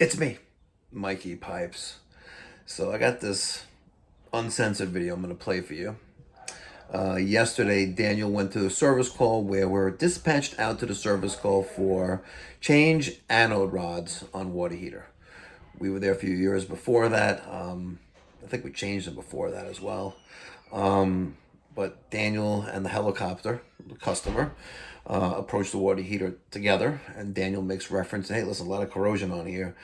It's me, Mikey Pipes. So I got this uncensored video I'm going to play for you. Yesterday, Daniel went to a service call where we're dispatched out to the service call for change anode rods on water heater. We were there a few years before that. I think we changed them before that as well. But Daniel and the helicopter, the customer, approached the water heater together, and Daniel makes reference, hey, listen, a lot of corrosion on here.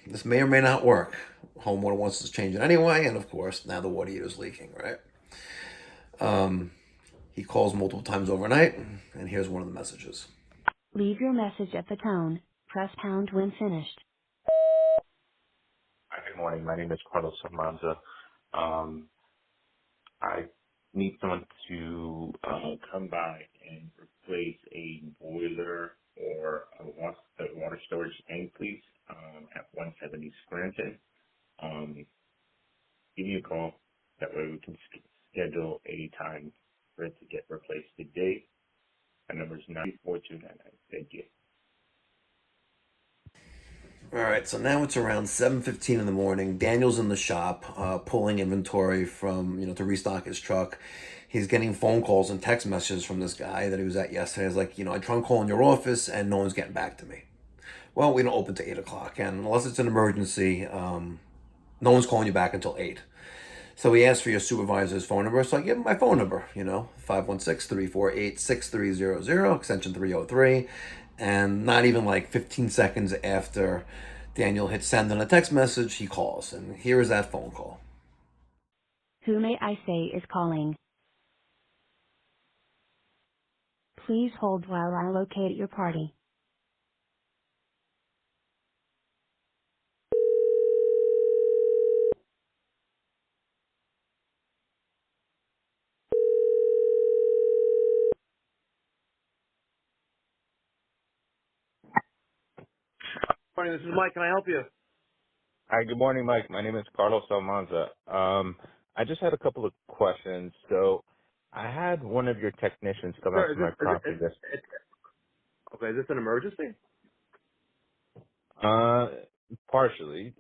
This may or may not work. Home water wants to change it anyway, and of course, now the water heater is leaking, right? He calls multiple times overnight, and here's one of the messages. Leave your message at the tone. Press pound when finished. Hi, good morning. My name is Carlos Almanza. Um, I need someone to come by and replace a boiler or a water storage tank, please, at 170 Scranton. Um, Give me a call. That way we can schedule a time for it to get replaced today. My number is 94299. Thank you. All right, so now it's around 7:15 in the morning. Daniel's in the shop, pulling inventory from to restock his truck. He's getting phone calls and text messages from this guy that he was at yesterday. He's like, I tried calling your office and no one's getting back to me. Well, we don't open to 8 o'clock, and unless it's an emergency, no one's calling you back until 8. So he asked for your supervisor's phone number, so I give him my phone number, 516-348-6300, extension 303. And not even like 15 seconds after Daniel hits send on a text message, he calls. And here is that phone call. Who may I say is calling? Please hold while I locate your party. Morning, this is Mike. Can I help you? Hi, good morning, Mike. My name is Carlos Almanza. I just had a couple of questions. So I had one of your technicians come out Sir, to my property this, okay, is this an emergency? uh, partially,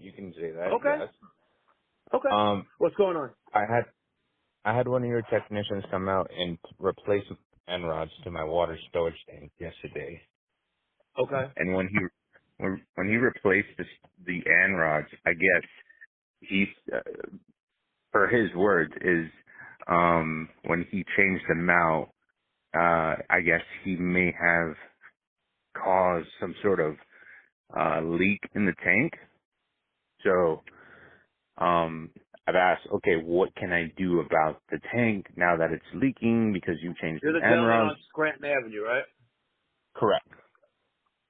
you can say that, Okay, yes. okay. Um, What's going on? I had, I had one of your technicians come out and replace end rods to my water storage tank yesterday. Okay. And when he replaced the end rods, I guess he, per his words, is when he changed them out, I guess he may have caused some sort of leak in the tank. So I've asked, okay, what can I do about the tank now that it's leaking because you changed You're the the end gentleman rods? on Scranton Avenue, right? Correct.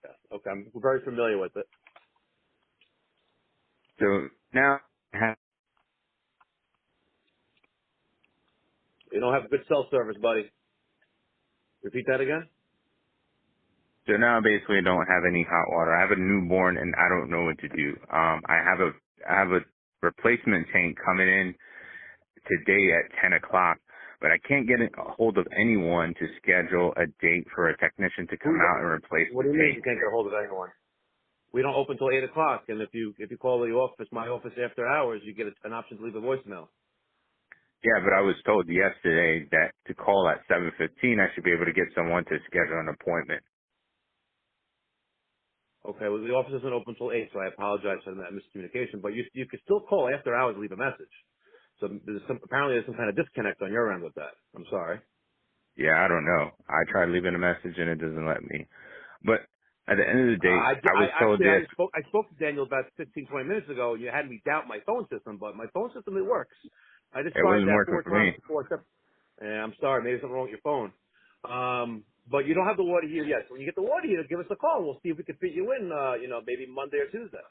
Yes. Okay, I'm very familiar with it. So now, You don't have good cell service, buddy. Repeat that again? so now I basically don't have any hot water. I have a newborn and I don't know what to do. I have a replacement tank coming in today at 10 o'clock, but I can't get a hold of anyone to schedule a date for a technician to come out and replace What the do you mean you tank. can't get a hold of anyone? We don't open till 8 o'clock, and if you call the office, my office after hours, you get an option to leave a voicemail. Yeah, but I was told yesterday that to call at 7:15, I should be able to get someone to schedule an appointment. Okay, well, the office isn't open till 8, so I apologize for that miscommunication, but you can still call after hours and leave a message. So apparently there's some kind of disconnect on your end with that. I'm sorry. Yeah, I don't know. I tried leaving a message and it doesn't let me. But at the end of the day, I was told this. I spoke to Daniel about 15, 20 minutes ago, and you had me doubt my phone system, but my phone system, it works. I just It tried wasn't that working four for me. times before. Yeah, I'm sorry, maybe something wrong with your phone. But you don't have the water heater yet. So when you get the water heater, give us a call. We'll see if we can fit you in, maybe Monday or Tuesday.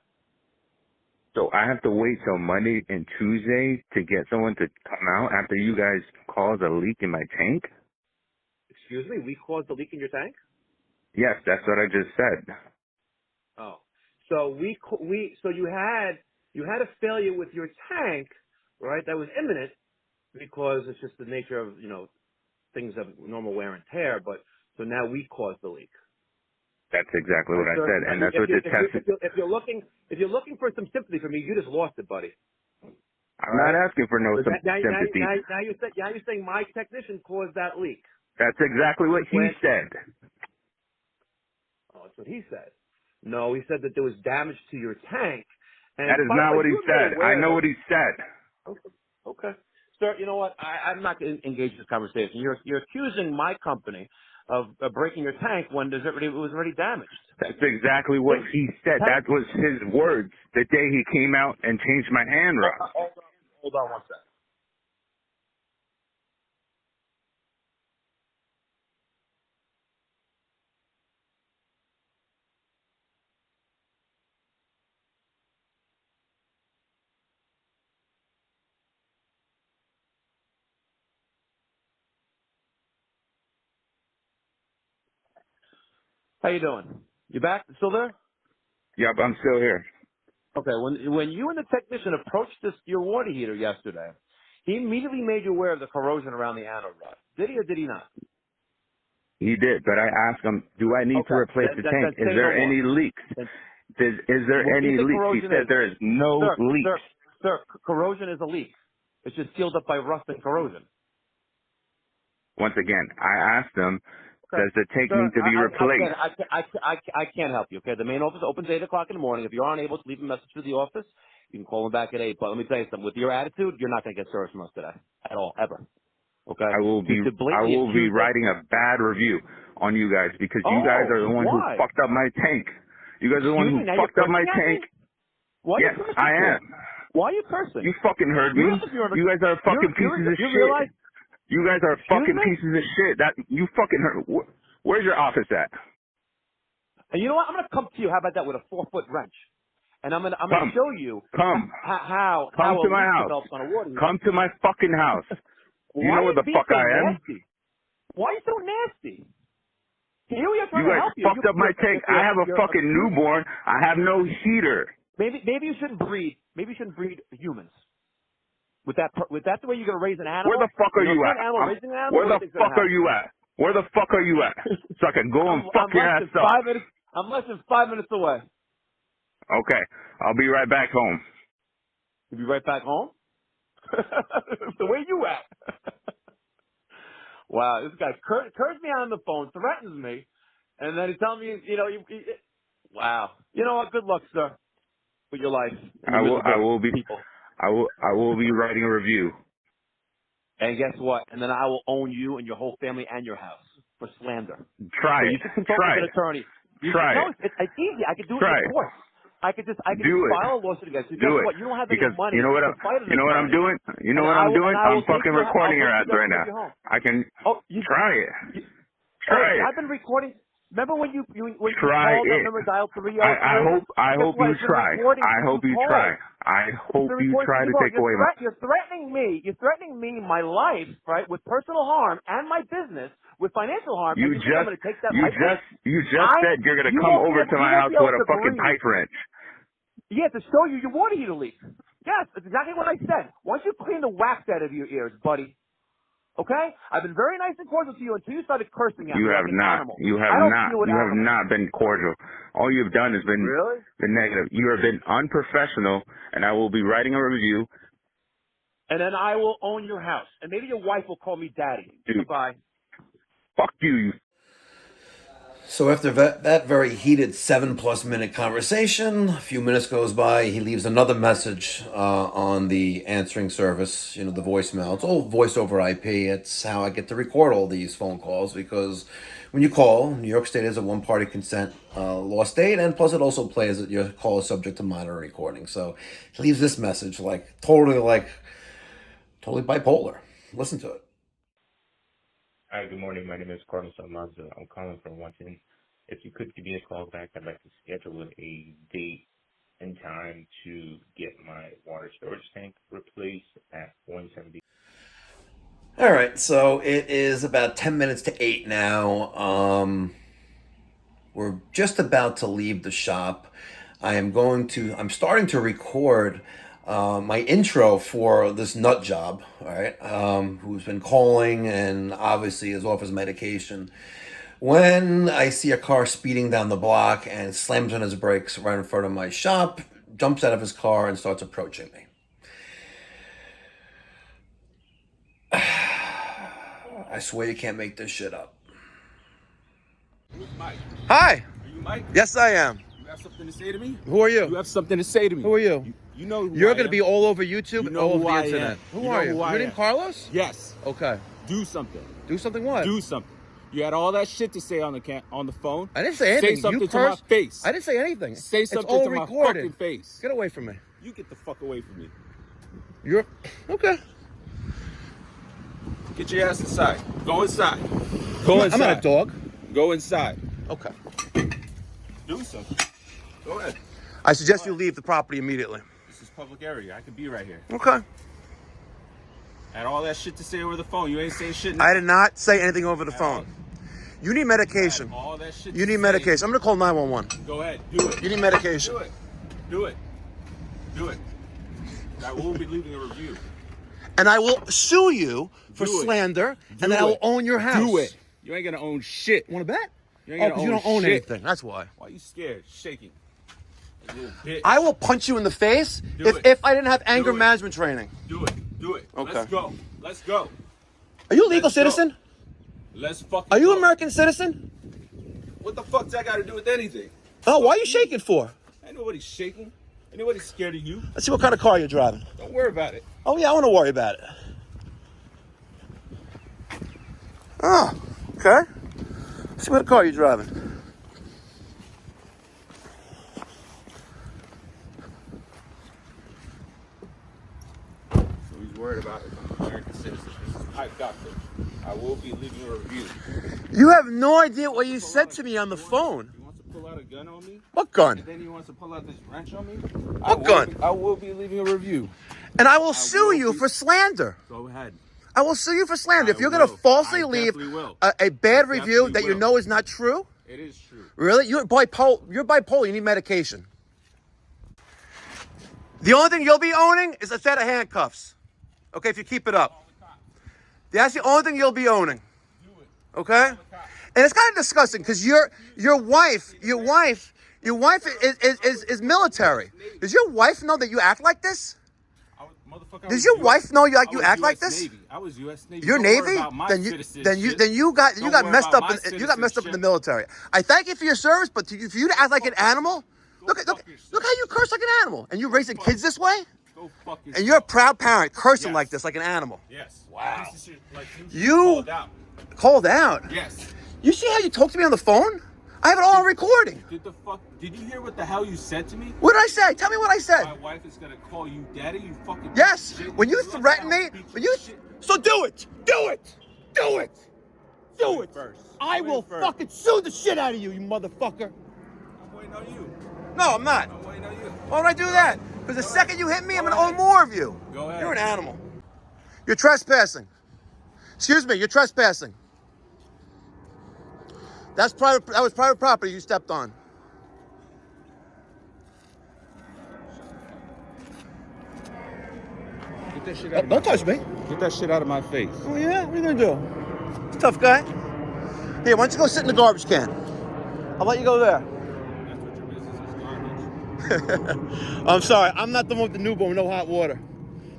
So I have to wait till Monday and Tuesday to get someone to come out after you guys caused a leak in my tank? Excuse me, we caused the leak in your tank? Yes, that's what I just said. Oh. So so you had a failure with your tank, right? That was imminent because it's just the nature of, things of normal wear and tear, but so now we caused the leak. That's exactly what I Sir, said, and that's what the test. if you're looking for some sympathy from me, you just lost it, buddy. I'm All not right. asking for no But sympathy. now you're saying my technician caused that leak. That's exactly what he When said. oh, that's what he said. No, he said that there was damage to your tank. And That is by the not way, what he you were made said. I aware know that. what he said. Okay. Okay. Sir, you know what? I'm not going to engage in this conversation. You're accusing my company of breaking your tank when it was already damaged. That's exactly what he said. Tank. That was his words the day he came out and changed my hand rods. Hold on one second. How you doing? You back? Still there? Yep, I'm still here. Okay. When you and the technician approached your water heater yesterday, he immediately made you aware of the corrosion around the anode rod. Did he or did he not? He did, but I asked him, do I need to Okay. replace the tank? Then Is say no there more. any leaks? Then, Is there what do you any think leaks? He corrosion said is? there is no leaks. Sir, corrosion is a leak. It's just sealed up by rust and corrosion. Once again, I asked him, Okay. does the tank Sir, need to be replaced? I can't help you. Okay, the main office opens 8 o'clock in the morning. If you're unable to leave a message to the office, you can call them back at 8. But let me tell you something. With your attitude, you're not going to get service from us today at all, ever. Okay. I will To blatantly be accuse us. writing a bad review on you guys because you guys Oh, are the one who why? fucked up my tank. You guys are the one Excuse who me. Now you're fucked up my cursing at me. tank. Why are you Yes, cursing I for? am. Why are you cursing? You fucking heard You me. realize You guys are fucking pieces of you shit. realize? You guys are Excuse fucking me. pieces of shit. That you fucking heard. Where's your office at? And you know what? I'm going to come to you. How about that with a 4-foot wrench? And I'm going to Come, show you come, how come a to my leak house. develops on a water heater. Come to my fucking house. You Why know are where you the being fuck so I am. nasty? Why are you so nasty? Here we are You trying to guys help you. fucked up my tank. I have a fucking newborn. I have no heater. Maybe you shouldn't breed. Maybe you shouldn't breed humans. With that the way you're going to raise an Where animal? the fuck are You know, you it's at? not an animal raising an animal. Where What do the you think's going fuck to are happen? you at? Where the fuck are you at? So I can go and fuck I'm your less ass than up. 5 minutes. I'm less than 5 minutes away. Okay, I'll be right back home. You'll be right back home. The way you act. Wow, this guy curses me on the phone, threatens me, and then he's telling me, wow. You know what? Good luck, sir, with your life and I your will. I miserable will be. people. I will be writing a review. And guess what? And then I will own you and your whole family and your house for slander. Try So it. you should consult with Try an it. attorney. Try it. It's easy. I could do it in Try the it. courts. I could just Do it. file a lawsuit against you. Guess Do it. what? You don't have any Because you money know what? to fight an You know what I'm attorney. doing? You know And what I'm doing? I I'm will take fucking I'll recording your take ass you there right and take now. you home. I can Oh, try it. Oh, Try it. I've been recording. Remember when you Try called that it. number dial 303? I Guess hope what? you It's been try. recording I since hope you you called. try. I It's hope been you recording try since to you called. take away my. You're threatening me. You're threatening me, my life, right, with personal harm and my business with financial harm. And you think I'm going to take that lightly? You just said you're gonna You come won't be over able. to You my won't house be able with a to fucking breathe. pipe wrench. Yeah, to show you your water heater leak. Yes, that's exactly what I said. Once you clean the wax out of your ears, buddy. Okay? I've been very nice and cordial to you until you started cursing at You me have like an not. animal. You have I don't not. deal with You have animals. not been cordial. All you've done has been Really? negative. You have been unprofessional, and I will be writing a review. And then I will own your house. And maybe your wife will call me daddy. Dude, Goodbye. fuck you. So after that very heated 7+ minute conversation, a few minutes goes by. He leaves another message on the answering service. You know, the voicemail. It's all voice over IP. It's how I get to record all these phone calls because when you call, New York State is a one-party consent law state, and plus it also plays that your call is subject to monitoring recording. So he leaves this message totally bipolar. Listen to it. Hi, good morning. My name is Carlos Almanza. I'm calling from Washington. If you could give me a call back, I'd like to schedule a date and time to get my water storage tank replaced at 170. All right, so it is about 10 minutes to 8 now. We're just about to leave the shop. I'm starting to record my intro for this nut job, all right, who's been calling and obviously is off his medication. when I see a car speeding down the block and slams on his brakes right in front of my shop, jumps out of his car and starts approaching me. I swear you can't make this shit up. Who's Mike? Hi. Are you Mike? Yes, I am. You have something to say to me? Who are You you? have something to say to me. Who are you? You know who You're I going to am. be all over YouTube You and know all over who the I internet. am. Who You are know you? who I Your name am. Carlos? Yes. Okay. Do something. Do something what? Do something. You had all that shit to say on the phone. I didn't say anything. Say something you to my cursed. face. I didn't say anything. Say It's something all to my recorded. fucking face. Get away from me. You get the fuck away from me. You're okay. Get your ass inside. Go inside. Go inside. I'm not a dog. Go inside. Okay. Do something. Go ahead. I suggest you leave the property immediately. This is public area. I could be right here. Okay. Had all that shit to say over the phone. You ain't saying shit now. I did not say anything over the phone. You need medication. Had all that shit You to need say. medication. I'm gonna call 911. Go ahead. Do it. You need medication. Do it. Do it. Do it. I will be leaving a review. And I will sue you for Do it. slander, Do and then I will it. own your house. Do it. You ain't gonna own shit. Want to bet? You ain't Oh, gonna because you don't own shit. anything. That's why. Why are you scared? Shaking. You little bitch. I will punch you in the face Do if, it. if I didn't have anger it. management training. Do it. Do it. Okay. Let's go. Let's go. Are you a legal Let's go. citizen? Let's fucking Are you go. an American citizen? What the fuck does that got to do with anything? Oh, why are you shaking for? Ain't nobody shaking. Ain't nobody scared of you. Let's see what kind of car you're driving. Don't worry about it. Oh, yeah, I want to worry about it. Oh, okay. Let's see what car you're driving. So he's worried about it. I'm an American citizen. This is Pipe Doctor. I will be leaving a review. You have no idea what you said to me on the phone. You want to pull out a gun on me? What gun? And then you want to pull out this wrench on me? What gun? I will be leaving a review. And I will sue will you be- for slander. Go ahead. I will sue you for slander. I If you're going to will. falsely I leave definitely will. a bad I review definitely that you will. know is not true, It is true. really? You're bipolar. You're bipolar. You need medication. The only thing you'll be owning is a set of handcuffs. Okay, if you keep it up. That's the only thing you'll be owning. Okay? And it's kind of disgusting because your wife is military. Does your wife know that you act like this? Does your wife know you act like this? Navy. I was U.S. Navy. You're Don't worry Navy? about my Then you citizenship. got Don't worry messed about up my in the citizenship. military. I thank you for your service, but for you to act like an animal, look how you curse like an animal, and you're raising kids this way, Go fuck yourself. and you're a proud parent cursing Yes. like this, like an animal. Yes. Wow. This is shit, like, You- called out. Called out. Yes. You see how you talk to me on the phone? I have it all on recording. Did you hear what the hell you said to me? What did I say? Tell me what I said. My wife is gonna call you daddy. You fucking Yes. shit. When you Look threaten how me, beat when you shit. so do it. Do it. Do it. Do Go in it. first. I Go in will first. fucking sue the shit out of you, you motherfucker. I'm waiting on you. No, I'm not. I'm waiting on you. Why would I do that? Because the second you hit me, I'm going to own more of you. Go ahead. You're an animal. You're trespassing. Excuse me, you're trespassing. That was private property you stepped on. Get that shit out of Don't my touch me. Get that shit out of my face. Oh, yeah? What are you going to do? It's a tough guy. Here, why don't you go sit in the garbage can? I'll let you go there. That's what your business is, garbage. I'm sorry, I'm not the one with the newborn, no hot water.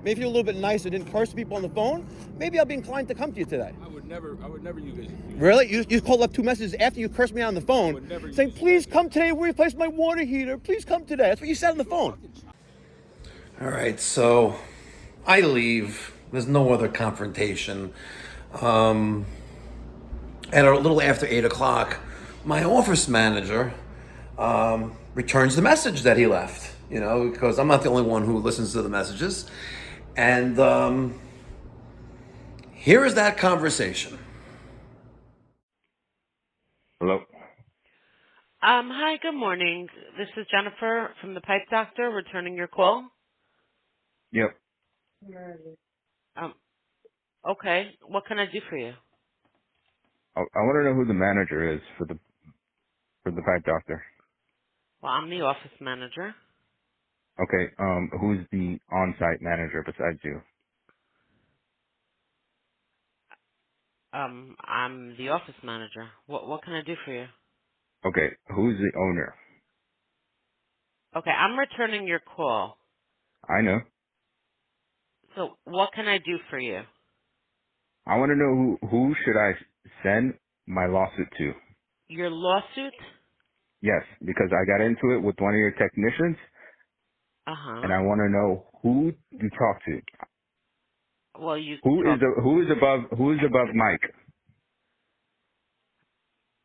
Maybe if you're a little bit nicer, didn't curse people on the phone, maybe I'll be inclined to come to you today. I would never use it. Really? You called up 2 messages after you cursed me on the phone, would never saying, use please come today, replace my water heater, please come today. That's what you said on the phone. All right, so I leave. There's no other confrontation. At a little after 8 o'clock, my office manager returns the message that he left, because I'm not the only one who listens to the messages. And here is that conversation. Hello. Hi, good morning. This is Jennifer from the Pipe Doctor returning your call. Yep. Okay. What can I do for you? I want to know who the manager is for the pipe doctor. Well, I'm the office manager. Okay. Who's the on-site manager besides you? I'm the office manager. What can I do for you? Okay, who's the owner? Okay, I'm returning your call. I know. So what can I do for you? I want to know who should I send my lawsuit to? Your lawsuit? Yes, because I got into it with one of your technicians, and Uh-huh. I want to know who to talk to. Well, you Who talk. is who is above Mike?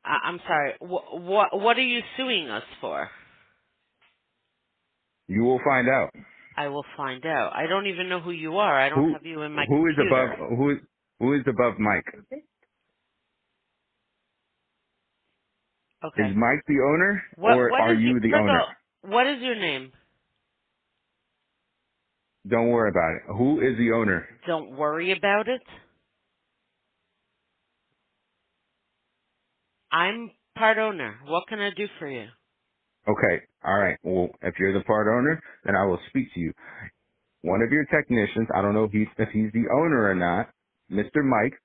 I'm sorry. What are you suing us for? You will find out. I will find out. I don't even know who you are. I don't Who have you in my who is above computer. who is above Mike? Is Okay. Mike the owner or What are is your you the first of owner? all, what is your name? Don't worry about it. Who is the owner? Don't worry about it. I'm part owner. What can I do for you? Okay. All right. Well, if you're the part owner, then I will speak to you. One of your technicians, I don't know if he's the owner or not, Mr. Mike,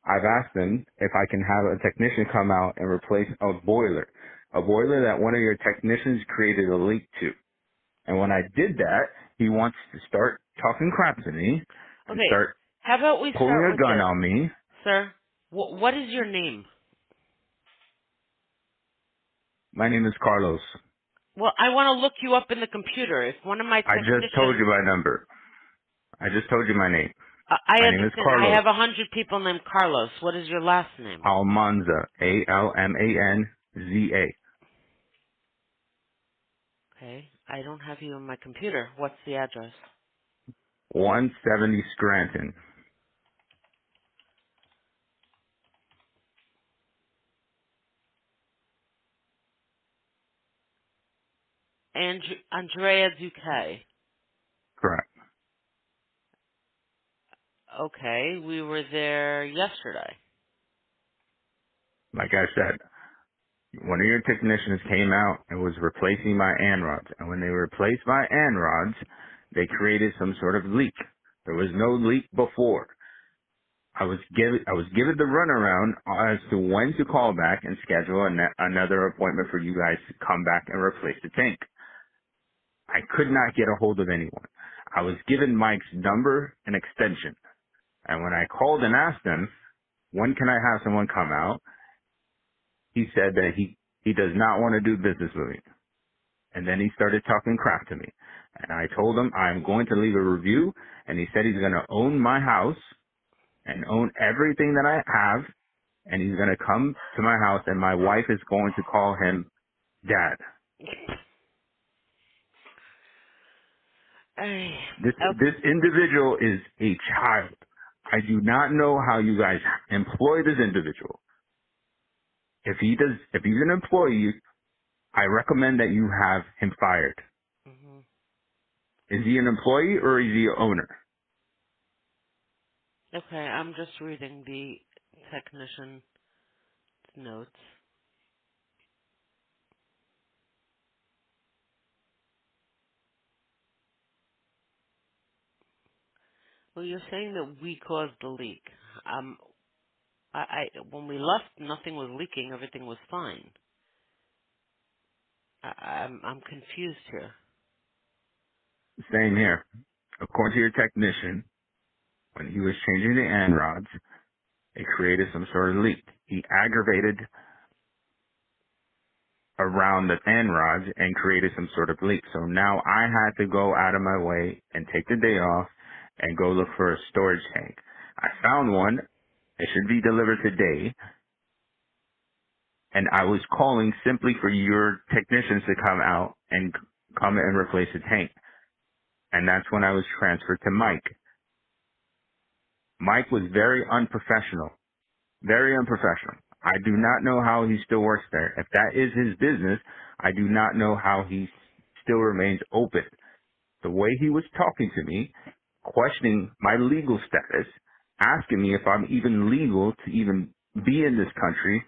I've asked him if I can have a technician come out and replace a boiler that one of your technicians created a leak to. And when I did that, he wants to start talking crap to me and Okay. start How about we pulling start a with gun this, on me. sir? What is your name? My name is Carlos. Well, I want to look you up in the computer. If one of my I just told technicians, you my number. I just told you my name. I My name is understand. I Carlos have 100 people named Carlos. What is your last name? Almanza. Almanza. Okay. I don't have you in my computer. What's the address? 170 Scranton. Andrea Duque. Correct. Okay. We were there yesterday. Like I said, one of your technicians came out and was replacing my AN rods. And when they replaced my AN rods, they created some sort of leak. There was no leak before. I was given the runaround as to when to call back and schedule another appointment for you guys to come back and replace the tank. I could not get a hold of anyone. I was given Mike's number and extension. And when I called and asked him, when can I have someone come out? He said that he does not want to do business with me. And then he started talking crap to me. And I told him I'm going to leave a review, and he said he's going to own my house and own everything that I have, and he's going to come to my house, and my wife is going to call him Dad. Okay. This individual is a child. I do not know how you guys employ this individual. If he's an employee, I recommend that you have him fired. hmm Is he an employee or is he an owner? Okay. I'm just reading the technician notes. Well, you're saying that we caused the leak. Um, when we left, nothing was leaking. Everything was fine. I'm confused here. Same here. According to your technician, when he was changing the AN rods, it created some sort of leak. He aggravated around the AN rods and created some sort of leak. So now I had to go out of my way and take the day off and go look for a storage tank. I found one. It should be delivered today. And I was calling simply for your technicians to come out and come and replace the tank. And that's when I was transferred to Mike. Mike was very unprofessional. Very unprofessional. I do not know how he still works there. If that is his business, I do not know how he still remains open. The way he was talking to me, questioning my legal status, asking me if I'm even legal to even be in this country,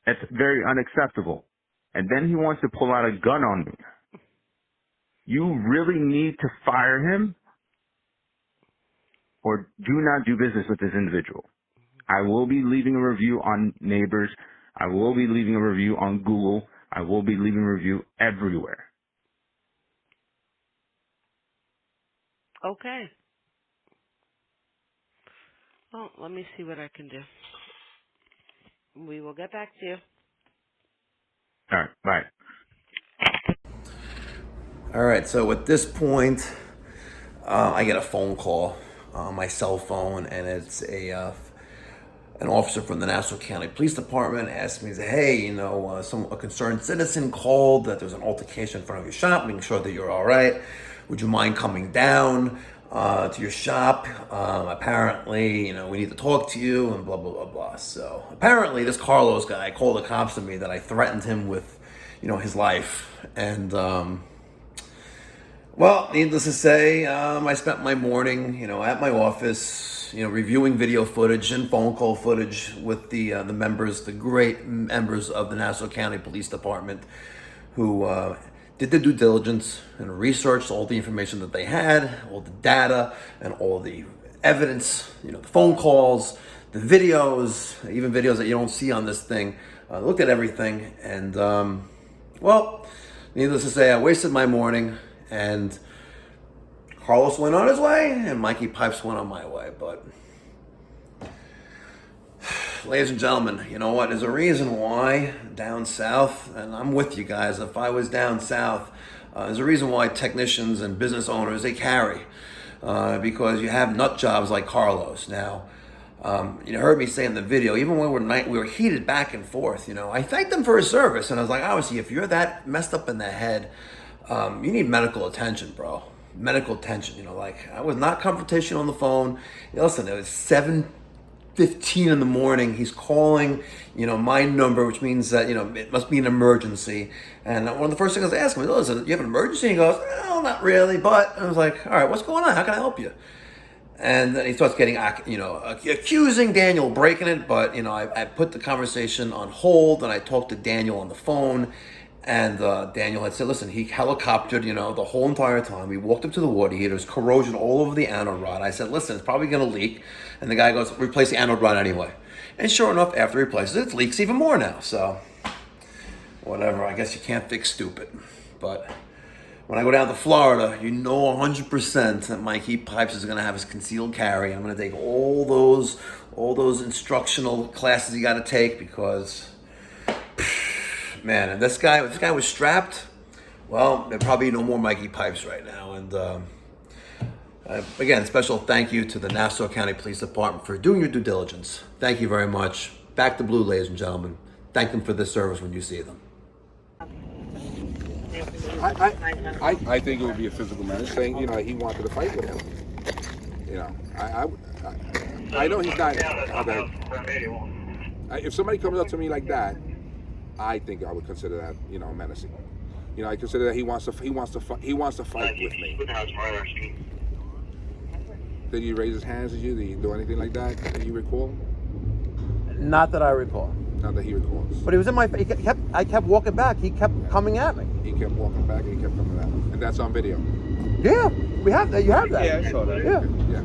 that's very unacceptable. And then he wants to pull out a gun on me. You really need to fire him? or do not do business with this individual. I will be leaving a review on Neighbors. I will be leaving a review on Google. I will be leaving a review everywhere. Okay. Well, let me see what I can do. We will get back to you. All right, bye. All right, so at this point, I get a phone call on my cell phone, and it's an officer from the Nassau County Police Department asked me, hey, a concerned citizen called that there's an altercation in front of your shop, making sure that you're all right. Would you mind coming down to your shop? Apparently, we need to talk to you, and blah, blah, blah, blah. So apparently this Carlos guy called the cops to me that I threatened him with, his life. And, well, needless to say, I spent my morning, at my office, reviewing video footage and phone call footage with the great members of the Nassau County Police Department, who did the due diligence and researched all the information that they had, all the data and all the evidence, the phone calls, the videos, even videos that you don't see on this thing. Looked at everything, and well, needless to say, I wasted my morning. And Carlos went on his way, and Mikey Pipes went on my way. But, ladies and gentlemen, you know what? There's a reason why down south, and I'm with you guys, if I was down south, there's a reason why technicians and business owners, they carry. Because you have nut jobs like Carlos. Now, you heard me say in the video, even when we were heated back and forth, I thanked him for his service. And I was like, obviously, if you're that messed up in the head, you need medical attention, bro. Medical attention, I was not confrontational on the phone. Listen, it was 7:15 in the morning. He's calling, my number, which means that, it must be an emergency. And one of the first things I asked him was, listen, you have an emergency? He goes, no, not really, but I was like, all right, what's going on? How can I help you? And then he starts getting, accusing Daniel of breaking it. But, I put the conversation on hold, and I talked to Daniel on the phone. And Daniel had said, listen, he helicoptered, the whole entire time. We walked up to the water heater. There's corrosion all over the anode rod. I said, listen, it's probably going to leak. And the guy goes, replace the anode rod anyway. And sure enough, after he replaces it, it leaks even more now. So, whatever. I guess you can't fix stupid. But when I go down to Florida, 100% that Mikey Pipes is going to have his concealed carry. I'm going to take all those instructional classes you got to take, because... man, and if this guy was strapped, well, there'd probably be no more Mikey Pipes right now. And again, special thank you to the Nassau County Police Department for doing your due diligence. Thank you very much. Back to blue, ladies and gentlemen. Thank them for this service when you see them. I think it would be a physical menace, saying he wanted to fight with him. I know he's not. If somebody comes up to me like that, I think I would consider that, menacing. I consider that he wants to fight with me. Did he raise his hands at you? Did he do anything like that? Did you recall? Not that I recall. Not that he recalls. But he was in my. I kept walking back. He kept coming at me. He kept walking back and he kept coming at me, and that's on video. Yeah, we have that. You have that. Yeah, I saw that. Yeah. Yeah.